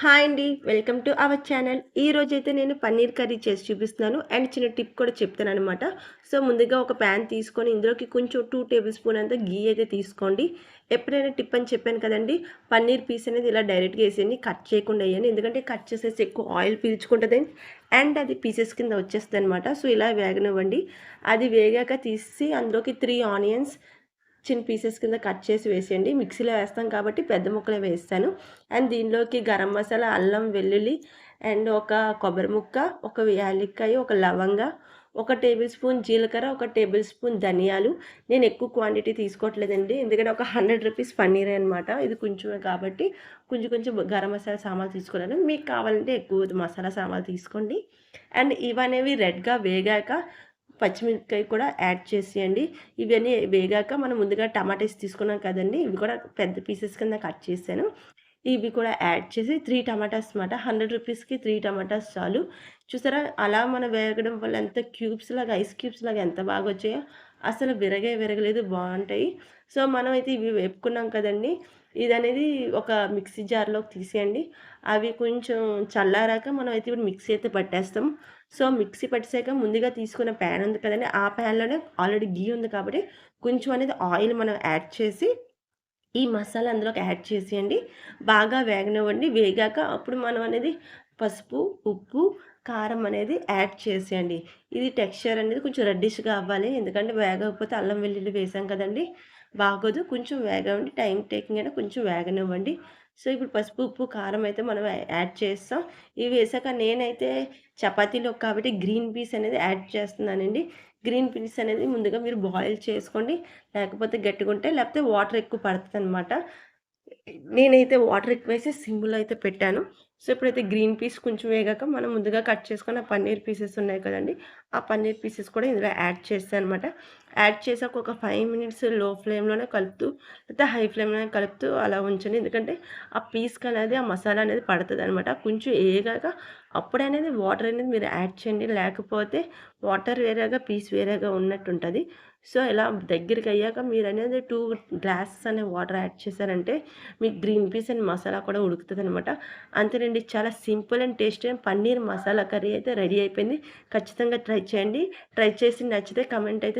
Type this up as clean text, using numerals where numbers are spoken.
Hi అండి. Welcome to our channel. ఈరోజైతే నేను పన్నీర్ కర్రీ చేసి చూపిస్తున్నాను. అండ్ చిన్న టిప్ కూడా చెప్తాననమాట. సో, ముందుగా ఒక ప్యాన్ తీసుకొని ఇందులోకి కొంచెం 2 టేబుల్ స్పూన్ అంత ఘీ అయితే తీసుకోండి. ఎప్పుడైనా టిప్ అని చెప్పాను కదండీ! పన్నీర్ పీస్ అనేది ఇలా డైరెక్ట్‌గా ఏసేయండి. కట్ చేయకుండా ఎయ్యండి. ఎందుకంటే కట్ చేసేసి ఎక్కువ ఆయిల్ పీల్చుకుంటది. అండ్ అది పీసెస్ కింద వచ్చేస్తదనమాట. సో, ఇలా వేగనివ్వండి. అది వేగాక తీసి అందులోకి 3 ఆనియన్స్ చిన్న పీసెస్ కింద కట్ చేసి వేసేయండి. మిక్సీలో వేస్తాం కాబట్టి పెద్ద ముక్కలే వేస్తాను. అండ్ దీనిలోకి గరం మసాలా, అల్లం, వెల్లుల్లి అండ్ ఒక కొబ్బరి ముక్క, ఒక యాలక్కాయ, ఒక లవంగ, ఒక టేబుల్ స్పూన్ జీలకర్ర, ఒక టేబుల్ స్పూన్ ధనియాలు. నేను ఎక్కువ క్వాంటిటీ తీసుకోవట్లేదండి. ఎందుకంటే ఒక 100 రూపీస్ పన్నీరే అనమాట. ఇది కొంచెమే కాబట్టి కొంచెం కొంచెం గరం మసాలా సామాన్లు తీసుకున్నాను. మీకు కావాలంటే ఎక్కువ మసాలా సామాన్లు తీసుకోండి. అండ్ ఇవనేవి రెడ్‌గా వేగాక పచ్చిమిరపకాయ కూడా యాడ్ చేసేయండి. ఇవన్నీ వేగాక మనం ముందుగా టమాటాస్ తీసుకున్నాం కదండీ! ఇవి కూడా పెద్ద పీసెస్ కింద కట్ చేశాను. ఇవి కూడా యాడ్ చేసి 3 టమాటాస్ మాట 100 రూపీస్‌కి 3 టమాటాస్ చాలు. చూసారా అలా మనం వేగడం వల్ల ఎంత క్యూబ్స్ లాగా ఐస్ క్యూబ్స్ లాగా ఎంత బాగొచ్చాయో. అసలు విరగే విరగలేదు బావుంటాయి. సో, మనమైతే ఇవి వేపుకున్నాం కదండీ! ఇదనేది ఒక మిక్సీ జార్‌లోకి తీసేయండి. అవి కొంచెం చల్లారాక మనమైతే ఇప్పుడు మిక్సీ అయితే పట్టేస్తాం. సో, మిక్సీ పట్టేసాక ముందుగా తీసుకున్న ప్యాన్ ఉంది కదండీ! ఆ ప్యాన్‌లోనే ఆల్రెడీ ఘీ ఉంది కాబట్టి కొంచెం అనేది ఆయిల్ మనం యాడ్ చేసి ఈ మసాలా అందులోకి యాడ్ చేసేయండి. బాగా వేగనివ్వండి. వేగాక అప్పుడు మనం అనేది పసుపు, ఉప్పు, కారం అనేది యాడ్ చేసేయండి. ఇది టెక్స్చర్ అనేది కొంచెం రెడ్డిష్‌గా అవ్వాలి. ఎందుకంటే వేగకపోతే అల్లం వెల్లుల్లి వేసాం కదండీ! బాగోదు. కొంచెం వేగనివ్వండి. టైమ్ టేకింగ్ అయినా కొంచెం వేగనివ్వండి. సో, ఇప్పుడు పసుపు, ఉప్పు, కారం అయితే మనం యాడ్ చేస్తాం. ఇవి వేసాక నేనైతే చపాతీలోకి కాబట్టి గ్రీన్ పీస్ అనేది యాడ్ చేస్తున్నానండి. గ్రీన్ పీస్ అనేది ముందుగా మీరు బాయిల్ చేసుకోండి. లేకపోతే గట్టిగుంటే లేకపోతే వాటర్ ఎక్కువ పడతదనమాట. నేనైతే వాటర్ ఎక్కువేసి సిమ్‌లో అయితే పెట్టాను. సో, ఇప్పుడైతే గ్రీన్ పీస్ కొంచెం వేగాక మనం ముందుగా కట్ చేసుకున్న పన్నీర్ పీసెస్ ఉన్నాయి కదండీ! ఆ పన్నీర్ పీసెస్ కూడా ఇందులో యాడ్ చేశాననమాట. యాడ్ చేసాక ఒక 5 మినిట్స్ లో ఫ్లేమ్‌లోనే కలుపుతూ లేకపోతే హై ఫ్లేమ్‌లోనే కలుపుతూ అలా ఉంచండి. ఎందుకంటే ఆ పీస్‌కనేది ఆ మసాలా అనేది పడతదనమాట. కొంచెం ఏగాక అప్పుడనేది వాటర్ అనేది మీరు యాడ్ చేయండి. లేకపోతే వాటర్ వేరేగా, పీస్ వేరేగా ఉన్నట్టుంటది. సో, ఇలా దగ్గరికయ్యాక మీరనేది 2 గ్లాసెస్ అనే వాటర్ యాడ్ చేశారంటే మీకు గ్రీన్ పీస్ అండ్ మసాలా కూడా ఉడుకుతదనమాట. అంతేనండి. చాలా సింపుల్ అండ్ టేస్టీ అయిన పన్నీర్ మసాలా కర్రీ అయితే రెడీ అయిపోయింది. ఖచ్చితంగా ట్రై చేయండి. ట్రై చేసి నచ్చితే కామెంట్ అయితే